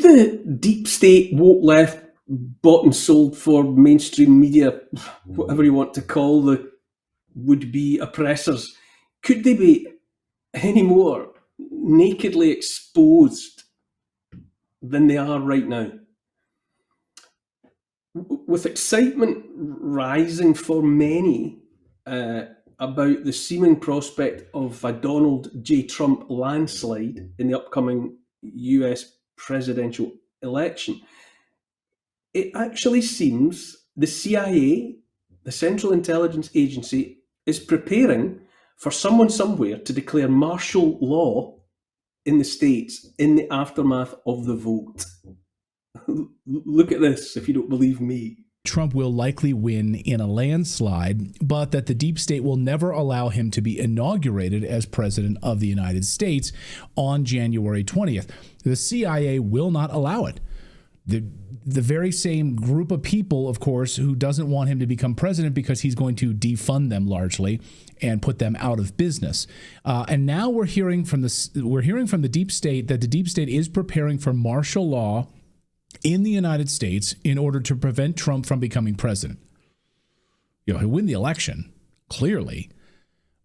the deep state, woke left, bought and sold for mainstream media, whatever you want to call the would-be oppressors, could they be any more nakedly exposed than they are right now? With excitement rising for many about the seeming prospect of a Donald J. Trump landslide in the upcoming US presidential election, it actually seems the CIA, the Central Intelligence Agency, is preparing for someone somewhere to declare martial law in the States in the aftermath of the vote. Look at this if you don't believe me. Trump will likely win in a landslide, but that the deep state will never allow him to be inaugurated as president of the United States on January 20th. The CIA will not allow it. The very same group of people, of course, who doesn't want him to become president because he's going to defund them largely and put them out of business. And now we're hearing from the deep state that the deep state is preparing for martial law in the United States in order to prevent Trump from becoming president. He'll win the election, clearly,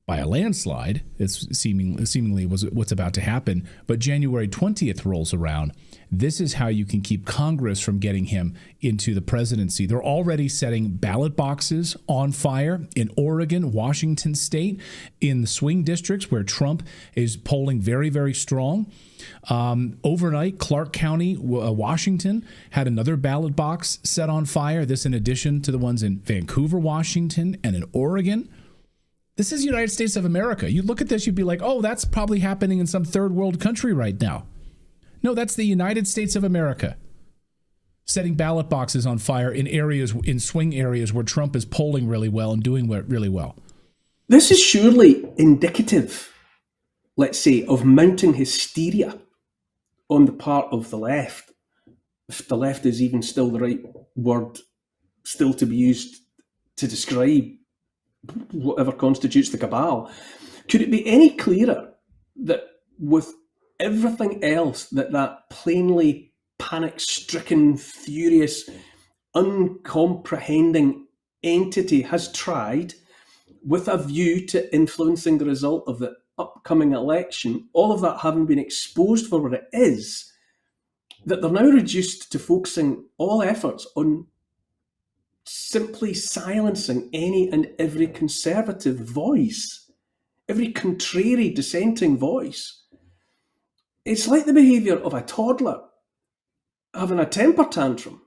by a landslide. It's seemingly was what's about to happen. But January 20th rolls around. This is how you can keep Congress from getting him into the presidency. They're already setting ballot boxes on fire in Oregon, Washington State, in the swing districts where Trump is polling very, very strong. Overnight, Clark County, Washington, had another ballot box set on fire. This in addition to the ones in Vancouver, Washington, and in Oregon. This is the United States of America. You look at this, you'd be like, oh, that's probably happening in some third world country right now. No, that's the United States of America, setting ballot boxes on fire in swing areas where Trump is polling really well and doing really well. This is surely indicative, let's say, of mounting hysteria on the part of the left, if the left is even still the right word still to be used to describe whatever constitutes the cabal. Could it be any clearer that with everything else that plainly panic-stricken, furious, uncomprehending entity has tried with a view to influencing the result of the upcoming election, all of that having been exposed for what it is, that they're now reduced to focusing all efforts on simply silencing any and every conservative voice, every contrary dissenting voice. It's like the behaviour of a toddler having a temper tantrum,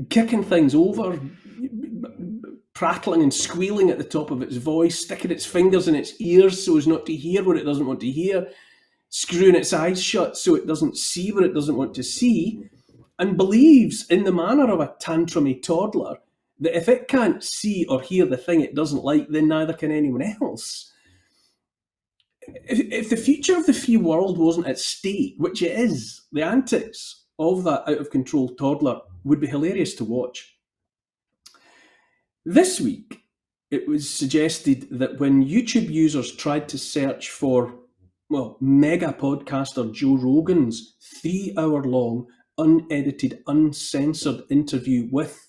kicking things over, prattling and squealing at the top of its voice, sticking its fingers in its ears so as not to hear what it doesn't want to hear, screwing its eyes shut so it doesn't see what it doesn't want to see, and believes in the manner of a tantrumy toddler that if it can't see or hear the thing it doesn't like, then neither can anyone else. If the future of the free world wasn't at stake, which it is, the antics of that out-of-control toddler would be hilarious to watch. This week, it was suggested that when YouTube users tried to search for, mega podcaster Joe Rogan's 3-hour-long, unedited, uncensored interview with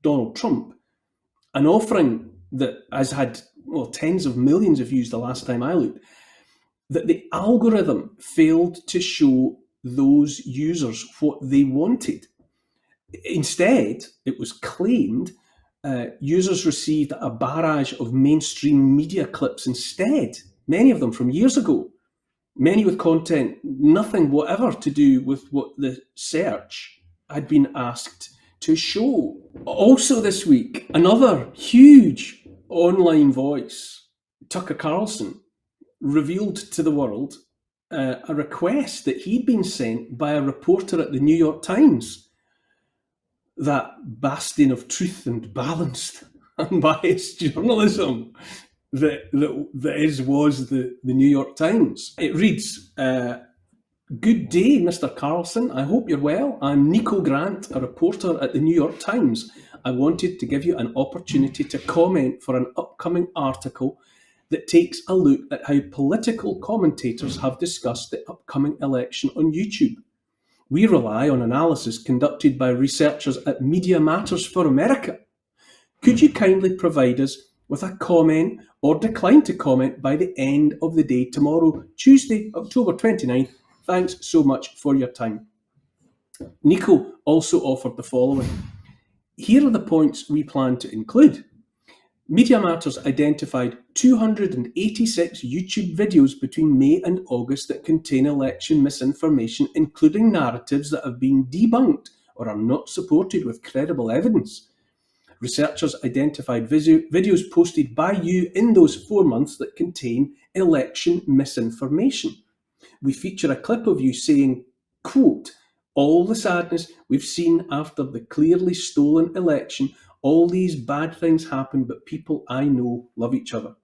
Donald Trump, an offering that has had tens of millions of views the last time I looked, that the algorithm failed to show those users what they wanted. Instead, it was claimed users received a barrage of mainstream media clips instead, many of them from years ago, many with content nothing whatever to do with what the search had been asked to show. Also this week, another huge online voice, Tucker Carlson, revealed to the world a request that he'd been sent by a reporter at the New York Times, that bastion of truth and balanced, unbiased journalism that was the New York Times. It reads, "Good day, Mr. Carlson. I hope you're well. I'm Nico Grant, a reporter at the New York Times. I wanted to give you an opportunity to comment for an upcoming article that takes a look at how political commentators have discussed the upcoming election on YouTube. We rely on analysis conducted by researchers at Media Matters for America. Could you kindly provide us with a comment or decline to comment by the end of the day tomorrow, Tuesday, October 29th? Thanks so much for your time. Nico also offered the following. Here are the points we plan to include. Media Matters identified 286 YouTube videos between May and August that contain election misinformation, including narratives that have been debunked or are not supported with credible evidence. Researchers identified videos posted by you in those 4 months that contain election misinformation. We feature a clip of you saying, quote, "All the sadness we've seen after the clearly stolen election, all these bad things happen, but people I know love each other."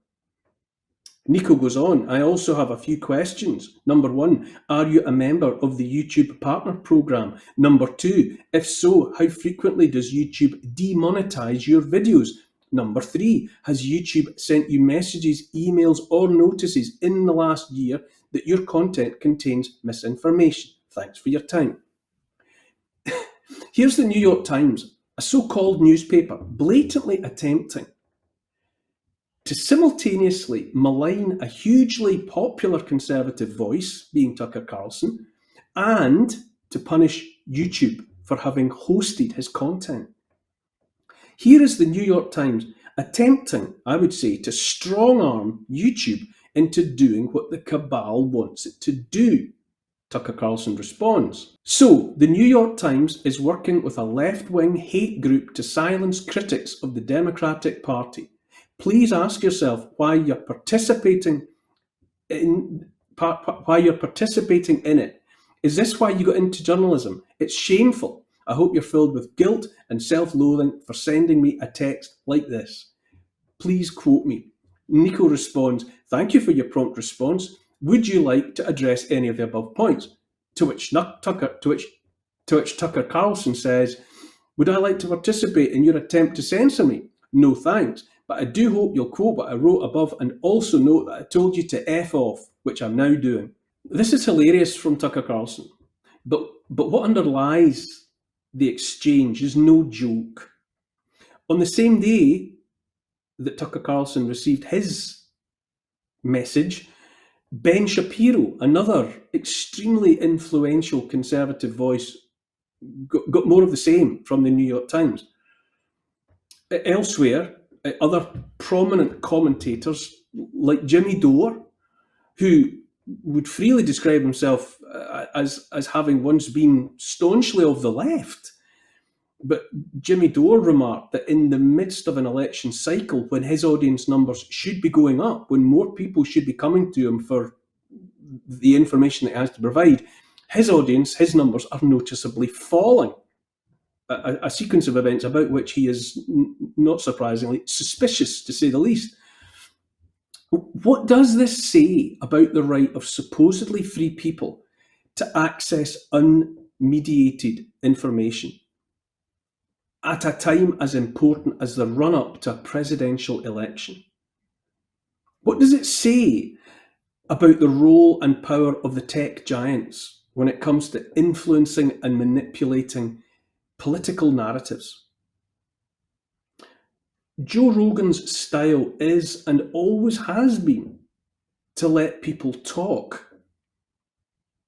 Nico goes on, "I also have a few questions. Number 1, are you a member of the YouTube Partner Program? Number 2, if so, how frequently does YouTube demonetize your videos? Number 3, has YouTube sent you messages, emails, or notices in the last year that your content contains misinformation? Thanks for your time." Here's the New York Times, a so-called newspaper, blatantly attempting to simultaneously malign a hugely popular conservative voice, being Tucker Carlson, and to punish YouTube for having hosted his content. Here is the New York Times attempting, I would say, to strong-arm YouTube into doing what the cabal wants it to do. Tucker Carlson responds. So, the New York Times is working with a left-wing hate group to silence critics of the Democratic Party. Please ask yourself why you're participating in it. Is this why you got into journalism? It's shameful. I hope you're filled with guilt and self-loathing for sending me a text like this. Please quote me. Nico responds, "Thank you for your prompt response. Would you like to address any of the above points?" To which Tucker Carlson says, "Would I like to participate in your attempt to censor me? No thanks, but I do hope you'll quote what I wrote above and also note that I told you to F off, which I'm now doing." This is hilarious from Tucker Carlson, but what underlies the exchange is no joke. On the same day that Tucker Carlson received his message, Ben Shapiro, another extremely influential conservative voice, got more of the same from the New York Times. Elsewhere, other prominent commentators like Jimmy Dore, who would freely describe himself as having once been staunchly of the left, but Jimmy Dore remarked that in the midst of an election cycle, when his audience numbers should be going up, when more people should be coming to him for the information that he has to provide, his audience, his numbers are noticeably falling. A sequence of events about which he is, not surprisingly, suspicious, to say the least. What does this say about the right of supposedly free people to access unmediated information at a time as important as the run-up to a presidential election? What does it say about the role and power of the tech giants when it comes to influencing and manipulating political narratives? Joe Rogan's style is and always has been to let people talk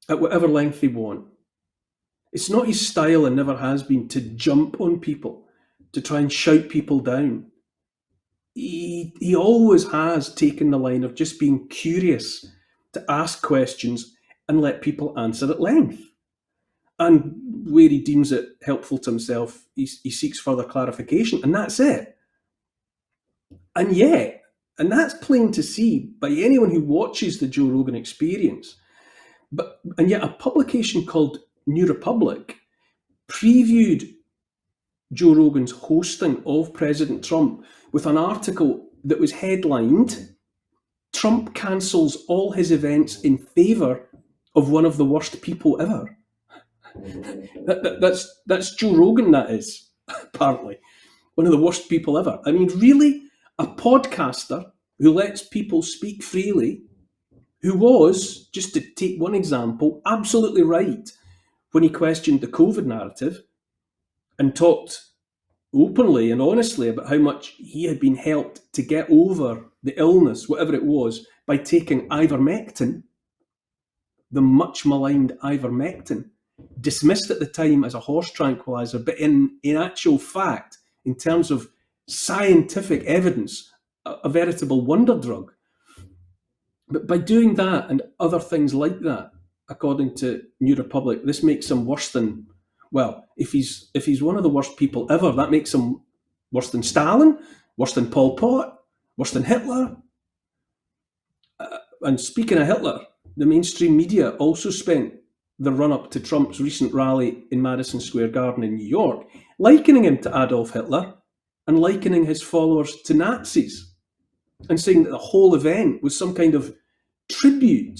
at whatever length they want. It's not his style and never has been to jump on people, to try and shout people down. He always has taken the line of just being curious, to ask questions and let people answer at length. And where he deems it helpful to himself, he seeks further clarification, and that's it. And yet, and that's plain to see by anyone who watches the Joe Rogan Experience, and yet a publication called New Republic previewed Joe Rogan's hosting of President Trump with an article that was headlined, "Trump cancels all his events in favour of one of the worst people ever." That's Joe Rogan, that is, apparently. One of the worst people ever. I mean, really? A podcaster who lets people speak freely, who was, just to take one example, absolutely right when he questioned the COVID narrative and talked openly and honestly about how much he had been helped to get over the illness, whatever it was, by taking ivermectin, the much maligned ivermectin, dismissed at the time as a horse tranquilizer, but in actual fact, in terms of scientific evidence, a veritable wonder drug. But by doing that and other things like that, according to New Republic, this makes him worse than, well, if he's one of the worst people ever, that makes him worse than Stalin, worse than Pol Pot, worse than Hitler. And speaking of Hitler, the mainstream media also spent the run-up to Trump's recent rally in Madison Square Garden in New York likening him to Adolf Hitler and likening his followers to Nazis, and saying that the whole event was some kind of tribute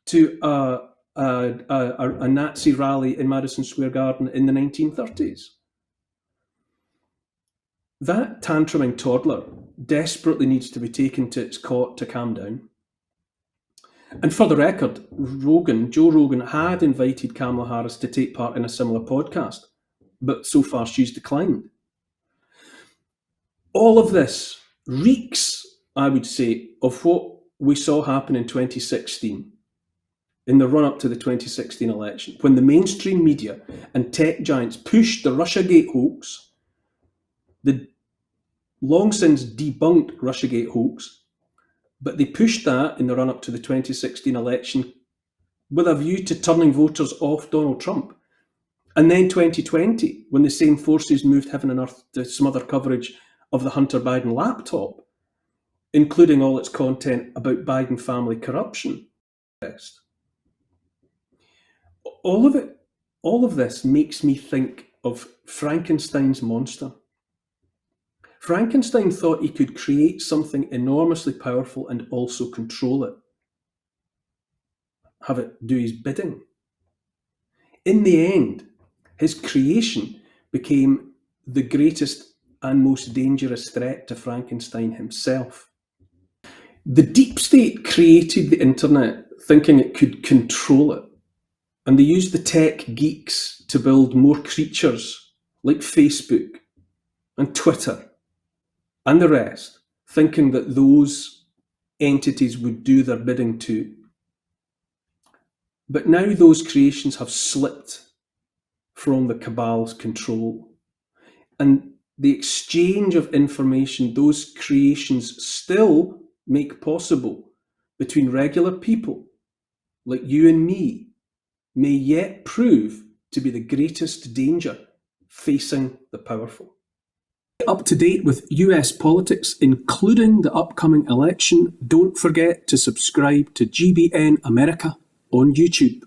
to a Nazi rally in Madison Square Garden in the 1930s. That tantruming toddler desperately needs to be taken to its cot to calm down. And for the record, Joe Rogan had invited Kamala Harris to take part in a similar podcast, but so far she's declined. All of this reeks, I would say, of what we saw happen in 2016, in the run-up to the 2016 election, when the mainstream media and tech giants pushed the Russiagate hoax, the long since debunked Russiagate hoax, but they pushed that in the run-up to the 2016 election with a view to turning voters off Donald Trump. And then 2020, when the same forces moved heaven and earth to smother coverage of the Hunter Biden laptop, including all its content about Biden family corruption. All of this makes me think of Frankenstein's monster. Frankenstein thought he could create something enormously powerful and also control it, have it do his bidding. In the end, his creation became the greatest and most dangerous threat to Frankenstein himself. The deep state created the internet thinking it could control it, and they used the tech geeks to build more creatures like Facebook and Twitter and the rest, thinking that those entities would do their bidding too. But now those creations have slipped from the cabal's control, and the exchange of information those creations still make possible between regular people like you and me may yet prove to be the greatest danger facing the powerful. Up to date with US politics, including the upcoming election, don't forget to subscribe to GBN America on YouTube.